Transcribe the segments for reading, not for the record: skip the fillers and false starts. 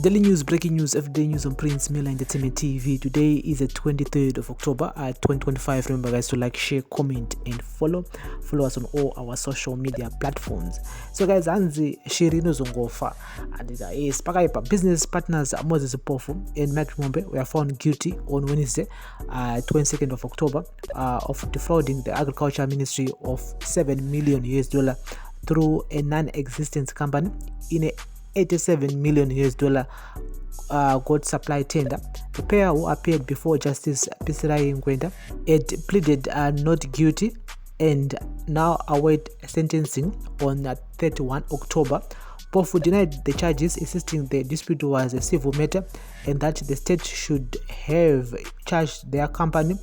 Daily news, breaking news, everyday news on Prince Miller Entertainment TV. Today is the 23rd of October 2025. Remember guys to like, share, comment and follow us on all our social media platforms. So guys, Anzi Shirino Zongofa and is business partners Moses Mpofu and Chimombe were found guilty on Wednesday 22nd of October of defrauding the agriculture ministry of $7 million through a non-existent company in a $87 million gold supply tender. The pair who appeared before Justice Pisirai Ngwenda had pleaded not guilty and now await sentencing on 31 October. Mpofu denied the charges, insisting the dispute was a civil matter and that the state should have charged their company,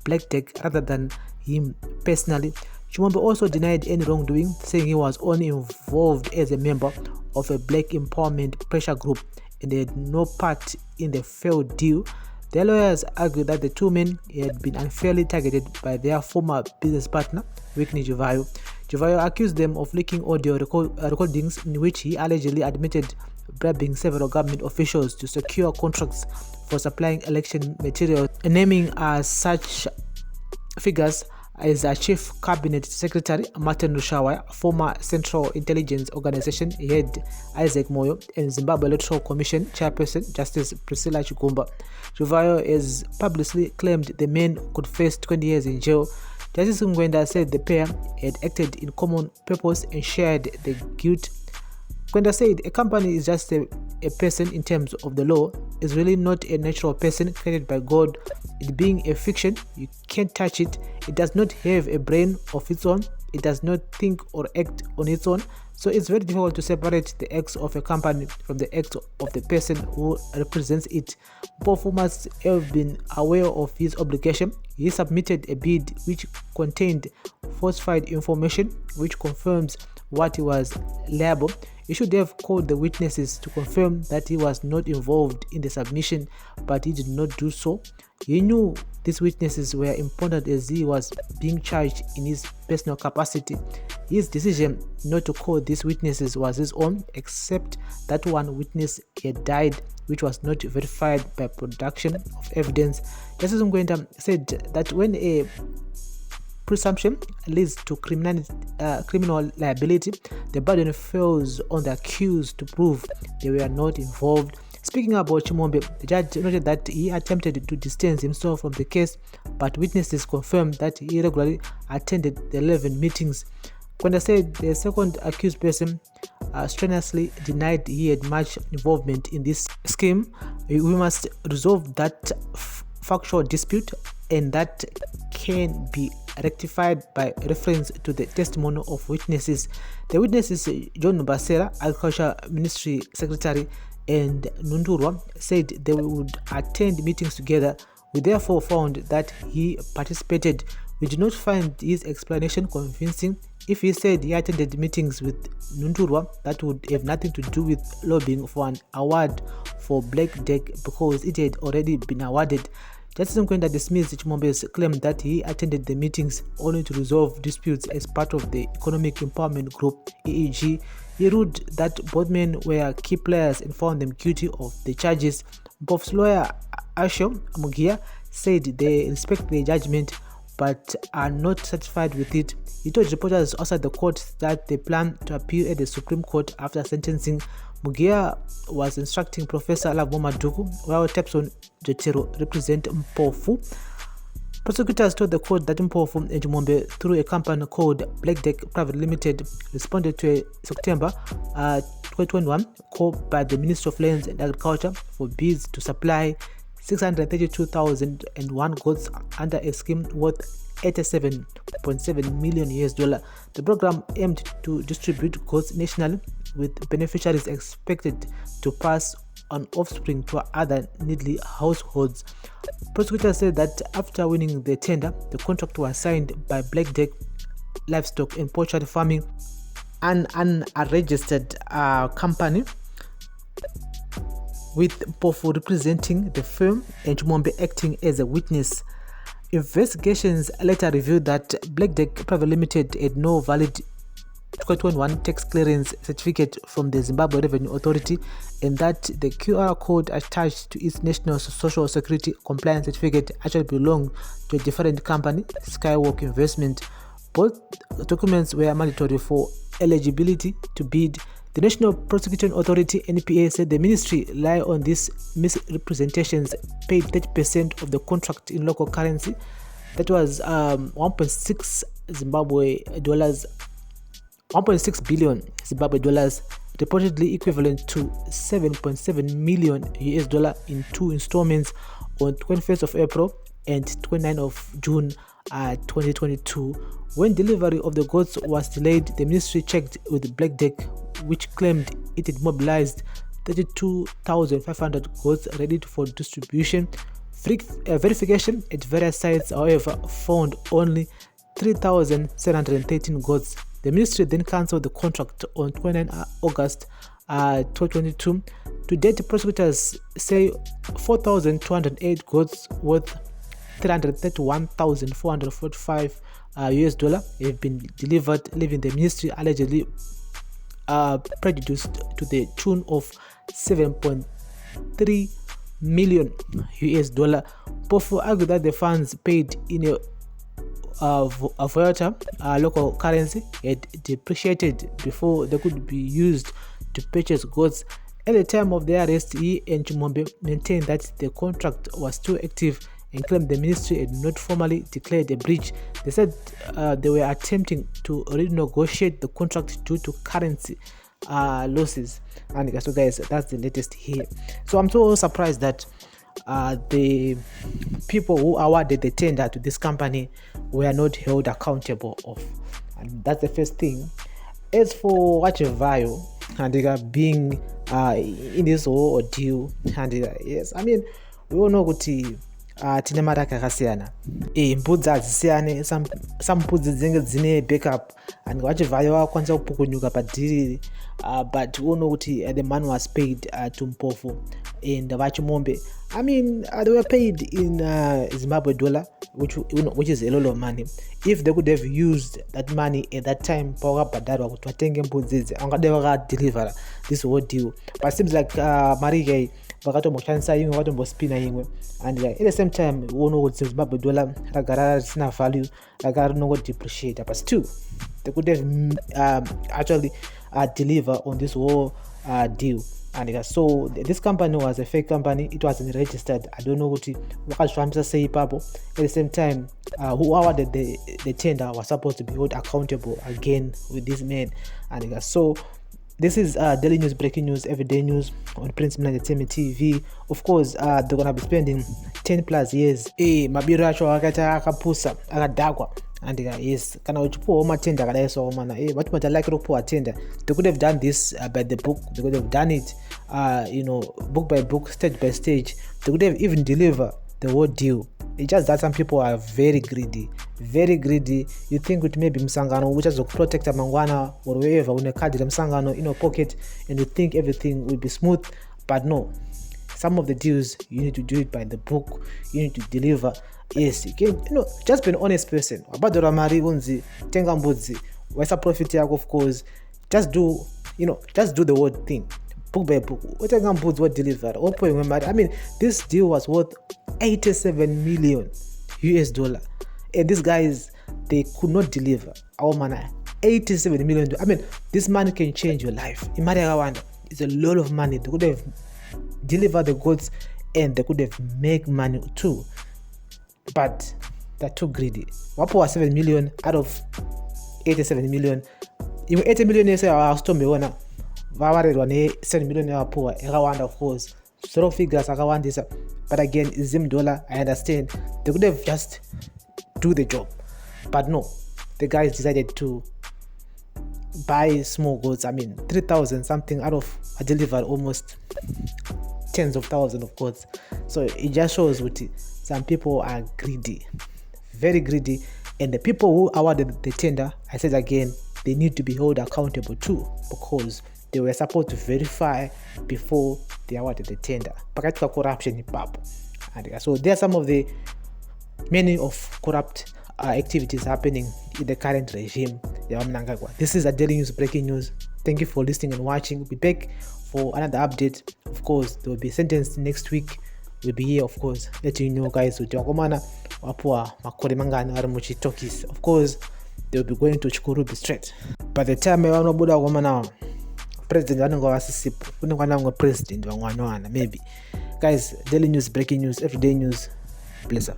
Black Tech, rather than him personally. Chimombe also denied any wrongdoing, saying he was only involved as a member of a black empowerment pressure group and had no part in the failed deal. Their lawyers argued that the two men had been unfairly targeted by their former business partner, Whitney Jivayo. Jivayo accused them of leaking audio recordings in which he allegedly admitted bribing several government officials to secure contracts for supplying election materials, naming such figures as a Chief Cabinet Secretary Martin Rushawaya, former Central Intelligence Organization head Isaac Moyo, and Zimbabwe Electoral Commission Chairperson Justice Priscilla Chigumba. Jivayo has publicly claimed the men could face 20 years in jail. Justice Ngwenda said the pair had acted in common purpose and shared the guilt. Ngwenda said a company is just a person in terms of the law. It's really not a natural person created by God. It being a fiction, you can't touch it. It does not have a brain of its own. It does not think or act on its own. So it's very difficult to separate the acts of a company from the acts of the person who represents it. Mpofu must have been aware of his obligation. He submitted a bid which contained falsified information which confirms what he was liable. He should have called the witnesses to confirm that he was not involved in the submission, but he did not do so. He knew these witnesses were important as he was being charged in his personal capacity. His decision not to call these witnesses was his own, except that one witness had died, which was not verified by production of evidence. Justice Ngwenda said that when a presumption leads to criminal liability, the burden falls on the accused to prove they were not involved. Speaking about Chimombe, the judge noted that he attempted to distance himself from the case, but witnesses confirmed that he regularly attended the 11 meetings. Ngwenda said the second accused person strenuously denied he had much involvement in this scheme. We must resolve that factual dispute, and that can be rectified by reference to the testimony of witnesses. The witnesses, John Basera, Agriculture Ministry Secretary, and Nundurwa, said they would attend meetings together. We therefore found that he participated. We did not find his explanation convincing. If he said he attended meetings with Nundurwa, that would have nothing to do with lobbying for an award for Black Deck because it had already been awarded. Justice Ngwenda dismissed Chimombe's claim that he attended the meetings only to resolve disputes as part of the Economic Empowerment Group, EEG. He ruled that both men were key players and found them guilty of the charges. Mpofu's lawyer, Asho Mugia, said they respect the judgment but are not satisfied with it. He told reporters outside the court that they plan to appeal at the Supreme Court after sentencing. Mugia was instructing Professor Alagbo Maduku, while Tepson Jotero represent Mpofu. Prosecutors told the court that Mpofu and Chimombe, through a company called Black Deck Private Limited, responded to a September 2021 call by the Ministry of Lands and Agriculture for bids to supply 632,001 goats under a scheme worth $87.7 million. The program aimed to distribute goats nationally, with beneficiaries expected to pass on offspring to other needy households. Prosecutors said that after winning the tender, the contract was signed by Black Deck Livestock and Poultry Farming, an unregistered company, with Mpofu representing the firm and Chimombe acting as a witness. Investigations later revealed that Black Deck Private Limited had no valid 2021 tax clearance certificate from the Zimbabwe Revenue Authority, and that the QR code attached to its national social security compliance certificate actually belonged to a different company, Skywalk Investment. Both documents were mandatory for eligibility to bid. The National Prosecution Authority, NPA, said the ministry relied on these misrepresentations, paid 30% of the contract in local currency. That was 1.6 billion Zimbabwe dollars, reportedly equivalent to $7.7 million in two installments on 21st of April and 29th of June 2022. When delivery of the goods was delayed, the ministry checked with Black Deck, which claimed it had mobilized 32,500 goods ready for distribution. Verification at various sites, however, found only 3,713 goods. The ministry then cancelled the contract on 29 August 2022. To date, prosecutors say 4,208 goods worth $331,445 have been delivered, leaving the ministry allegedly prejudiced to the tune of $7.3 million. Mpofu argued that the funds paid in a volatile local currency had depreciated before they could be used to purchase goods. At the time of the arrest, he and Chimombe maintained that the contract was still active and claimed the ministry had not formally declared a breach. They said they were attempting to renegotiate the contract due to currency losses. And so guys, that's the latest here. So I'm so surprised that the people who awarded the tender to this company were not held accountable of. And that's the first thing. As for Wachivayo and being in this whole ordeal, and yes, I mean, we all know kuti tine maraka akasiyana, mbudzi hadzisiyane. Some mbudzi dzinenge dzine backup and Wachivayo wakwanisa kupukunyuka padhiri, but we all know kuti the man was paid to Mpofu and Chimombe. I mean, they were paid in Zimbabwe dollar, which is a lot of money. If they could have used that money at that time, deliver this whole deal. But it seems like Marige and at the same time, we know what Zimbabwe dollar value, no depreciate. But still, they could have actually deliver on this whole deal. And so this company was a fake company. It wasn't registered. I don't know what was say papo. At the same time, who awarded the tender was supposed to be held accountable again with this man. And so this is daily news, breaking news, everyday news on Prince Milan Entertainment TV. Of course, they're gonna be spending 10 plus years. Mabiro acho akapusa akadagwa. And yes, kana uchipuwa matenda kadaiso mana but much like to attender. They could have done this by the book. They could have done it book by book, stage by stage. They could have even deliver the whole deal. It's just that some people are very greedy. You think with maybe msangano which has to protect a mangwana or wherever when a card msangano in your pocket, and you think everything will be smooth, but no. Some of the deals you need to do it by the book. You need to deliver. Yes, you can, just be an honest person. About the Ramari unzi, tenga mbudzi, wesa profit yako, of course. Just do the whole thing. Book by book. Tenga mbudzi what deliver. I mean, this deal was worth $87 million. And these guys, they could not deliver. $87 million. I mean, this money can change your life. It's a lot of money. They could have delivered the goods and they could have made money too. But they're too greedy. Wapo was 7 million out of 87 million. Even 80 million is our storm. Vawared one 7 million poor. Of course. Sort of figures I this. But again, it's Zim dollar. I understand. They could have just do the job. But no. The guys decided to buy small goods. I mean 3,000 something out of I delivered almost tens of thousands of goods. So it just shows what some people are greedy, very greedy, and the people who awarded the tender, I said again, they need to be held accountable too, because they were supposed to verify before they awarded the tender. Pakatika corruption in pub. And so there are some of the many of corrupt activities happening in the current regime. This is a daily news breaking news. Thank you for listening and watching. We'll be back for another update. Of course, there will be a sentence next week. We'll be here, of course, letting you know guys with Jangomana Wapua Makori Mangani Aramuchi Tokis. Of course, they'll be going to Chikurubi straight. By the time I want to Buddha Womana President President maybe. Guys, daily news, breaking news, everyday news. Pleasure.